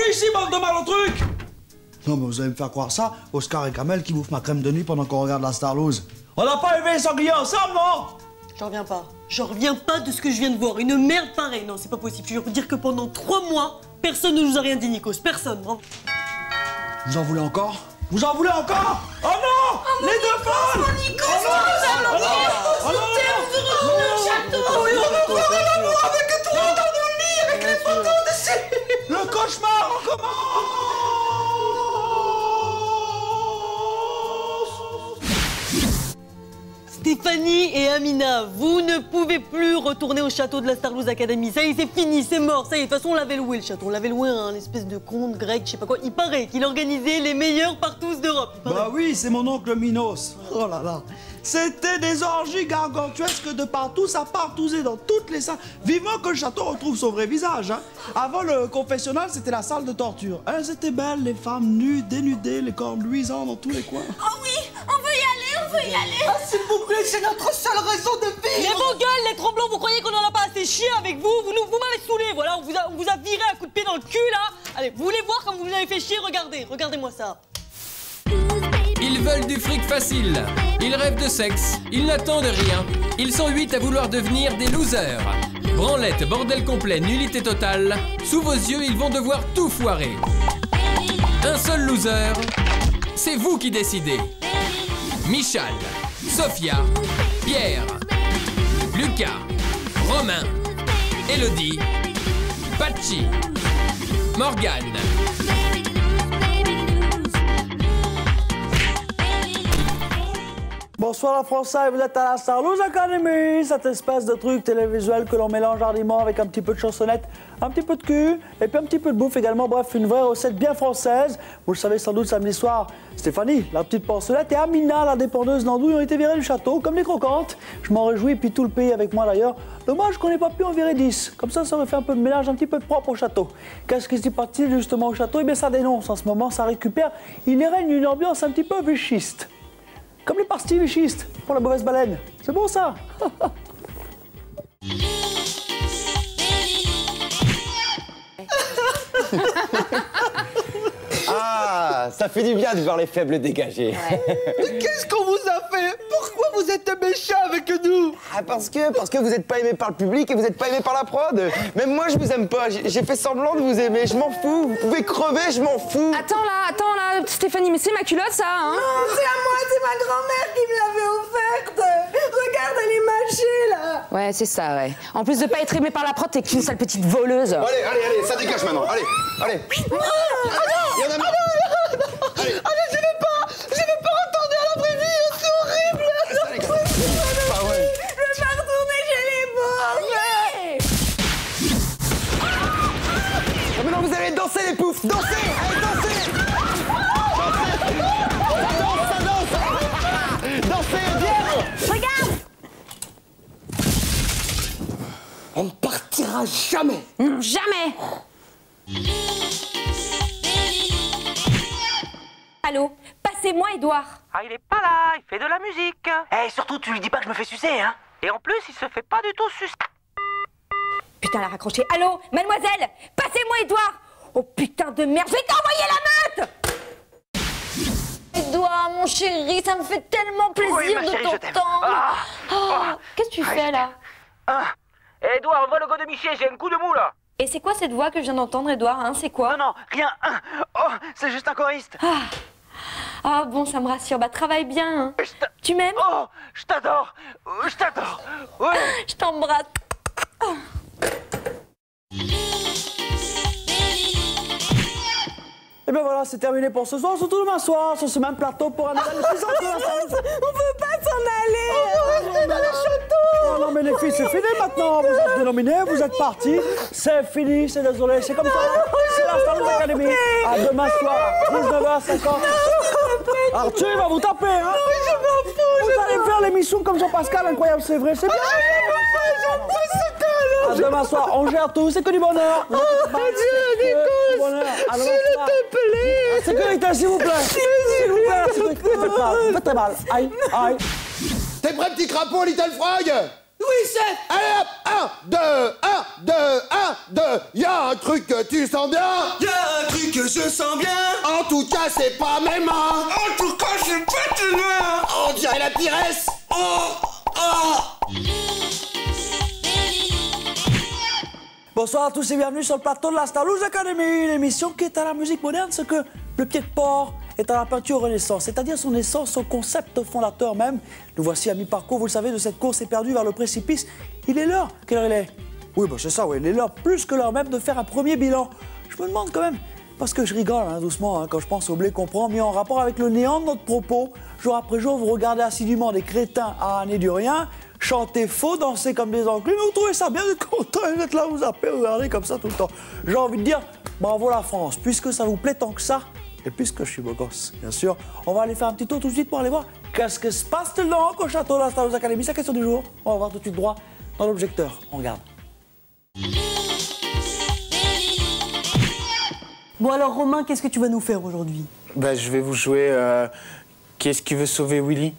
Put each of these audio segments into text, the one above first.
plus ici, bande de mal au truc! Non, mais vous allez me faire croire ça, Oscar et Kamel qui bouffent ma crème de nuit pendant qu'on regarde la Starlouse. On n'a pas élevé les sangliers ensemble, non? J'en reviens pas. J'en reviens pas de ce que je viens de voir. Une merde pareille. Non, c'est pas possible. Je veux dire que pendant 3 mois, personne ne nous a rien dit, Nikos. Personne. Vraiment. Vous en voulez encore? Vous en voulez encore? Oh non! Les deux folles! Oh, Nikos, tu nous as manqué! On au château! On veut voir l'amour avec toi dans nos lits, avec les photos dessus! Le cauchemar recommence! Stéphanie et Amina, vous ne pouvez plus retourner au château de la Starlouse Academy. Ça y est, c'est fini, c'est mort. Ça y est, de toute façon, on l'avait loué le château. On l'avait loué à un espèce de conte grec, je sais pas quoi. Il paraît qu'il organisait les meilleurs partous d'Europe. Bah oui, c'est mon oncle Minos. Oh là là. C'était des orgies gargantuesques de partout, ça partousait dans toutes les salles. Vivement que le château retrouve son vrai visage. Hein. Avant le confessionnal, c'était la salle de torture. Elles étaient belles, les femmes nues, dénudées, les corps luisants dans tous les coins. Oh oui, on veut y aller, on veut y aller. Ah, s'il vous plaît, c'est notre seule raison de vivre. Mais vos gueules, les tremblants, vous croyez qu'on en a pas assez chié avec vous? Vous m'avez saoulé, voilà, on vous a viré un coup de pied dans le cul, là. Allez, vous voulez voir comme vous nous avez fait chier? Regardez, regardez-moi ça. Ils veulent du fric facile. Ils rêvent de sexe. Ils n'attendent rien. Ils sont 8 à vouloir devenir des losers. Branlette, bordel complet, nullité totale. Sous vos yeux, ils vont devoir tout foirer. Un seul loser, c'est vous qui décidez. Michal, Sophia, Pierre, Lucas, Romain, Elodie, Pachi, Morgane. Bonsoir la Français, vous êtes à la Starlouse Academy, cette espèce de truc télévisuel que l'on mélange hardiment avec un petit peu de chansonnette, un petit peu de cul et puis un petit peu de bouffe également. Bref, une vraie recette bien française. Vous le savez sans doute, samedi soir, Stéphanie, la petite porcelette, et Amina, la dépendeuse d'andouille, ont été virées du château comme des croquantes. Je m'en réjouis, et puis tout le pays avec moi d'ailleurs. Dommage qu'on n'ait pas pu en virer 10. Comme ça aurait fait un peu de mélange, un petit peu de propre au château. Qu'est-ce qui s'est passé justement au château? Eh bien, ça dénonce en ce moment, ça récupère. Il y règne une ambiance un petit peu vichiste. Comme les pastilles vichistes pour la mauvaise baleine. C'est bon ça? Ah, ça fait du bien de voir les faibles dégagés. Ouais. Mais qu'est-ce qu'on vous a fait? Pourquoi vous êtes méchants avec nous? Ah, parce que vous n'êtes pas aimé par le public et vous n'êtes pas aimé par la prod. Même moi, je vous aime pas. J'ai fait semblant de vous aimer. Je m'en fous. Vous pouvez crever, je m'en fous. Attends là, Stéphanie, mais c'est ma culotte, ça, hein? Non, c'est à moi, c'est ma grand-mère qui me l'avait offerte. Regarde, elle est mâchée, là. Ouais, c'est ça, ouais. En plus de pas être aimée par la prod, t'es qu'une sale petite voleuse. Allez, ça dégage maintenant. Allez. Il y en a marre. Allez, je vais pas retourner à la vraie vie, c'est horrible. Je vais pas retourner chez les pauvres. Non, mais non, vous allez danser, les poufs. Dansez. Allez, dansez. Ça danse. Dansez, viens. Regarde! On ne partira jamais. Non, jamais! Allô? Passez-moi, Édouard. Ah, il est pas là, il fait de la musique. Eh, surtout, tu lui dis pas que je me fais sucer, hein. Et en plus, il se fait pas du tout sucer. Putain, elle a raccroché. Allô? Mademoiselle? Passez-moi, Édouard! Oh putain de merde, je vais t'envoyer la meute! Édouard, mon chéri, ça me fait tellement plaisir Oui, ma de chérie, je t'aime. t'entendre. Qu'est-ce que tu fais là? Eh, Edouard, envoie le gars de Michel, j'ai un coup de mou là. Et c'est quoi cette voix que je viens d'entendre, Édouard, hein? C'est quoi? Non, rien. Oh, c'est juste un choriste. Ah bon, ça me rassure. Bah travaille bien, hein. Tu m'aimes? Oh, je t'adore. Je t'adore. Ouais. Je t'embrasse. Et bien voilà, c'est terminé pour ce soir. Surtout demain soir, sur ce même plateau pour un nouvel épisode de la Starlouse. On veut pas s'en aller. On veut rester dans le château. Non mais les filles, c'est fini maintenant. Vous êtes dénominés, vous êtes partis. C'est fini, c'est désolé, c'est comme ça. C'est la Starlouse Academy. À demain soir, 19h50. Arthur, il va vous taper, hein. Je m'en fous. Vous allez faire l'émission comme Jean-Pascal, incroyable, c'est vrai, c'est bien. J'aime pas ce cas-là. À demain soir, on gère tout, c'est que du bonheur. Adieu, Nikos. S'il te plaît. Sécurité, s'il vous plaît. S'il vous plaît, sécurité, faites mal. Faites très mal. Aïe, aïe. T'es prêt, petit crapaud, Little Frog? Oui, chef. Allez hop, 1, 2, 1, 2, 1, 2. Y'a un truc que tu sens bien. Y'a un truc que je sens bien. En tout cas, c'est pas mes mains. En tout cas, c'est pas tes mains. On dirait la Pires. Bonsoir à tous et bienvenue sur le plateau de la Starloose Academy, l'émission qui est à la musique moderne, ce que le pied de porc est à la peinture Renaissance, c'est-à-dire son essence, son concept fondateur même. Nous voici à mi-parcours, vous le savez, de cette course éperdue vers le précipice. Il est l'heure. Quelle heure il est? Oui, bah c'est ça, oui, il est l'heure, plus que l'heure même de faire un premier bilan. Je me demande quand même, parce que je rigole doucement quand je pense au blé qu'on prend, mis en rapport avec le néant de notre propos. Jour après jour, vous regardez assidûment des crétins à année du rien, chanter faux, danser comme des enclins, mais vous trouvez ça bien d'être content d'être là, vous appelez, vous regardez comme ça tout le temps. J'ai envie de dire, bravo la France, puisque ça vous plaît tant que ça, et puisque je suis beau gosse, bien sûr, on va aller faire un petit tour tout de suite pour aller voir qu'est-ce que se passe donc au château de la Starloose Academy. C'est la question du jour, on va voir tout de suite droit dans l'objecteur, on regarde. Bon alors Romain, qu'est-ce que tu vas nous faire aujourd'hui? Je vais vous jouer Qui est-ce qui veut sauver Willy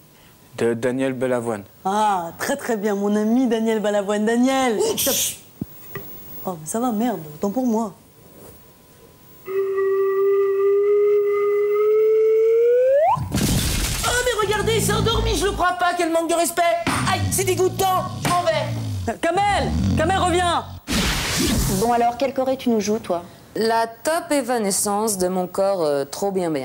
de Daniel Balavoine. Ah, très très bien, mon ami Daniel Balavoine. Daniel! Oh, mais ça va, merde, autant pour moi. Oh, mais regardez, il s'est endormi, je le crois pas, quel manque de respect. Aïe, c'est dégoûtant, je m'en vais. Kamel, reviens! Bon alors, quel choré tu nous joues, toi? La top évanescence de mon corps trop bien. Mais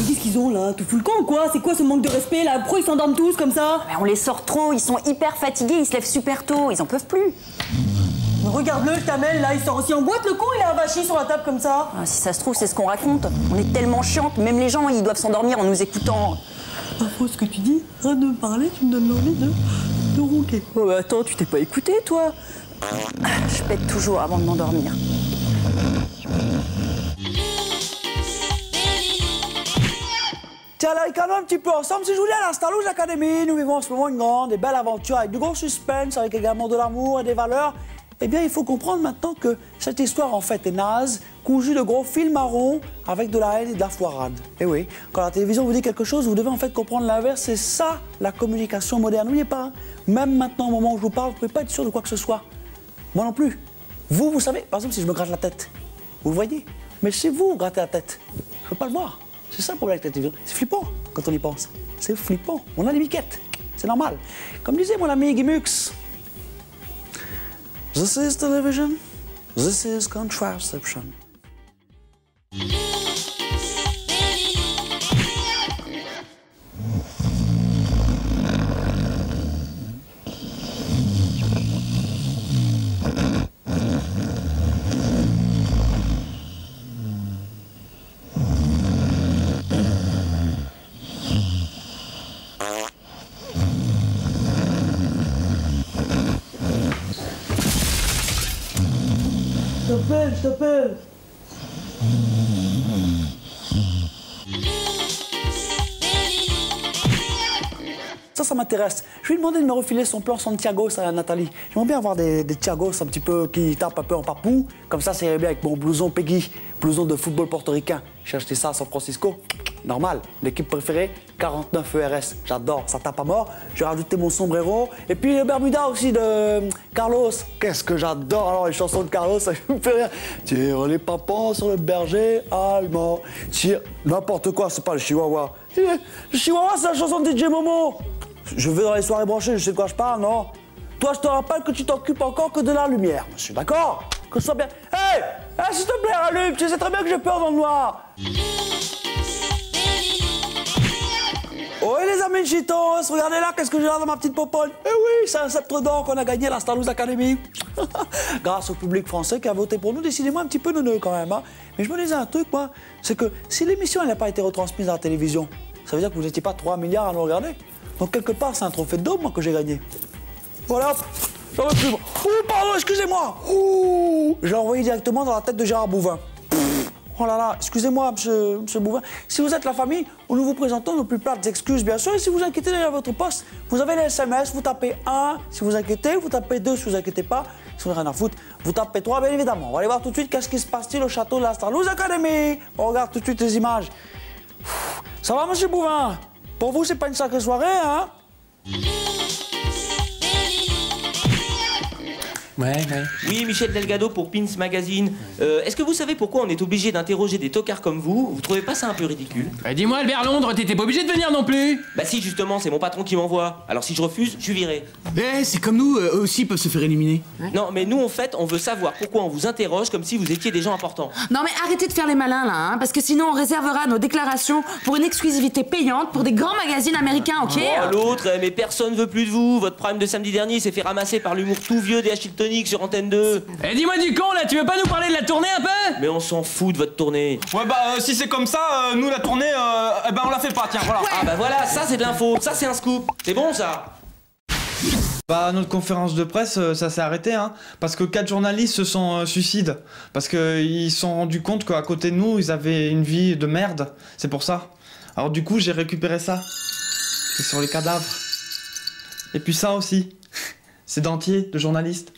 qu'est-ce qu'ils ont là? Tout fout le camp ou quoi? C'est quoi ce manque de respect là? Pourquoi ils s'endorment tous comme ça? On les sort trop, ils sont hyper fatigués, ils se lèvent super tôt, ils en peuvent plus. Mais regarde-le, le Kamel là, il sort aussi en boîte le con, il est avachi sur la table comme ça. Ah, si ça se trouve, c'est ce qu'on raconte. On est tellement chiantes, même les gens, ils doivent s'endormir en nous écoutant. Pas faux ce que tu dis, rien de me parler, tu me donnes l'envie de ronquer. Oh bah attends, tu t'es pas écouté toi? Je pète toujours avant de m'endormir. Tiens, là, regardons un petit peu ensemble. Si je vous dis à la Starloose Academy, nous vivons en ce moment une grande et belle aventure avec du gros suspense, avec également de l'amour et des valeurs. Eh bien, il faut comprendre maintenant que cette histoire, en fait, est naze, cousue de gros fils marrons avec de la haine et de la foirade. Et oui, quand la télévision vous dit quelque chose, vous devez en fait comprendre l'inverse. C'est ça, la communication moderne. N'oubliez pas, hein, même maintenant, au moment où je vous parle, vous ne pouvez pas être sûr de quoi que ce soit. Moi non plus. Vous savez, par exemple, si je me gratte la tête, vous le voyez. Mais si vous grattez la tête, je ne peux pas le voir. C'est ça le problème avec la télévision. C'est flippant quand on y pense. C'est flippant. On a des miquettes. C'est normal. Comme disait mon ami Guimux, this is television, this is contraception. Je t'appelle. Ça m'intéresse. Je vais lui demander de me refiler son plan Santiago à Nathalie. J'aimerais bien avoir des Thiagos un petit peu qui tapent un peu en papou. Comme ça irait bien avec mon blouson Peggy, blouson de football portoricain. J'ai acheté ça à San Francisco. Normal. L'équipe préférée, 49 ERS. J'adore, ça tape à mort. J'ai rajouté mon sombrero. Et puis le Bermuda aussi de Carlos. Qu'est-ce que j'adore alors les chansons de Carlos, ça me fait rire. Tire les pampons sur le berger allemand. Tire n'importe quoi, c'est pas le chihuahua. Le chihuahua, c'est la chanson de DJ Momo. Je vais dans les soirées branchées, je sais de quoi je parle, non? Toi, je te rappelle que tu t'occupes encore que de la lumière, monsieur, d'accord? Que ce soit bien... Hey, s'il te plaît, allume, tu sais très bien que j'ai peur dans le noir. Oh, et les amis de Chitos, regardez là, qu'est-ce que j'ai là dans ma petite popote? Eh oui, c'est un sceptre d'or qu'on a gagné à la Starloose Academy. Grâce au public français qui a voté pour nous, décidément un petit peu neuneux quand même. Hein. Mais je me disais un truc, moi, c'est que si l'émission n'a pas été retransmise à la télévision, ça veut dire que vous n'étiez pas 3 milliards à nous regarder. Donc quelque part, c'est un trophée de dôme, moi, que j'ai gagné. Voilà, j'en veux plus. Oh, pardon, excusez-moi. Je l'ai envoyé directement dans la tête de Gérard Bouvin. Oh là là, excusez-moi, monsieur Bouvin. Si vous êtes la famille, nous vous présentons nos plus plates excuses, bien sûr. Et si vous inquiétez derrière votre poste, vous avez les SMS, vous tapez 1 si vous inquiétez, vous tapez 2 si vous inquiétez pas. Si vous n'avez rien à foutre, vous tapez 3, bien évidemment. On va aller voir tout de suite qu'est-ce qui se passe-t-il au château de la Starloose Academy. On regarde tout de suite les images. Ça va, monsieur Bouvin? Pour vous, c'est pas une sacrée soirée, hein? Ouais. Oui, Michel Delgado pour Pins Magazine. Est-ce que vous savez pourquoi on est obligé d'interroger des tocards comme vous? Vous trouvez pas ça un peu ridicule? Bah, dis-moi, Albert Londres, t'étais pas obligé de venir non plus. Bah si, justement, c'est mon patron qui m'envoie. Alors si je refuse, je suis viré. Eh, c'est comme nous, eux aussi peuvent se faire éliminer. Non, mais nous, en fait, on veut savoir pourquoi on vous interroge comme si vous étiez des gens importants. Non mais arrêtez de faire les malins là, hein, parce que sinon on réservera nos déclarations pour une exclusivité payante pour des grands magazines américains, ok? Oh, l'autre, mais personne veut plus de vous. Votre prime de samedi dernier s'est fait ramasser par l'humour tout vieux des Achille Tonic sur Antenne 2. Eh, dis-moi du con, là, tu veux pas nous parler de la tournée un peu? Mais on s'en fout de votre tournée. Ouais, bah, si c'est comme ça, nous, la tournée, eh ben, on la fait pas, tiens, voilà. Ah bah voilà, ça c'est de l'info, ça c'est un scoop. C'est bon, ça? Bah, notre conférence de presse, ça s'est arrêté, hein, parce que 4 journalistes se sont suicidés. Parce qu'ils se sont rendus compte qu'à côté de nous, ils avaient une vie de merde. C'est pour ça. Alors du coup, j'ai récupéré ça. C'est sur les cadavres. Et puis ça aussi. C'est dentier de journalistes.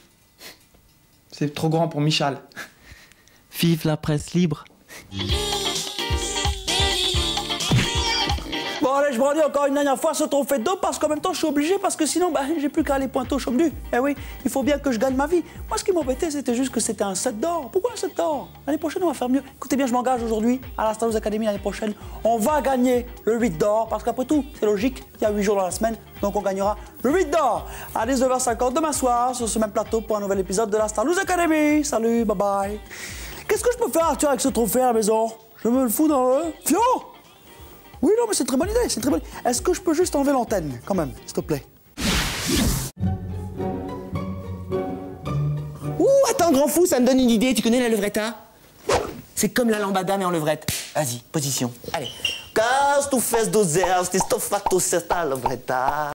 C'est trop grand pour Michal. Vive la presse libre. Bon, allez, je me redis encore une dernière fois ce trophée d'eau parce qu'en même temps, je suis obligé parce que sinon, bah, j'ai plus qu'à aller pointer au chaume du. Eh oui, il faut bien que je gagne ma vie. Moi, ce qui m'embêtait, c'était juste que c'était un 7 d'or. Pourquoi un 7 d'or? L'année prochaine, on va faire mieux. Écoutez bien, je m'engage aujourd'hui à la Star Wars Academy l'année prochaine. On va gagner le 8 d'or parce qu'après tout, c'est logique, il y a 8 jours dans la semaine, donc on gagnera le 8 d'or à 19h50 demain soir sur ce même plateau pour un nouvel épisode de la Star Wars Academy. Salut, bye bye. Qu'est-ce que je peux faire, Arthur, avec ce trophée à la maison? Je me le fous dans le fion? Oui, non, mais c'est une très bonne idée, c'est une très bonne idée. Est-ce que je peux juste enlever l'antenne, quand même, s'il te plaît? Ouh, attends, grand fou, ça me donne une idée. Tu connais la levretta? C'est comme la lambada, mais en levrette. Vas-y, position. Allez. Caso tu fez do zero, estou fato, cê tá levreta.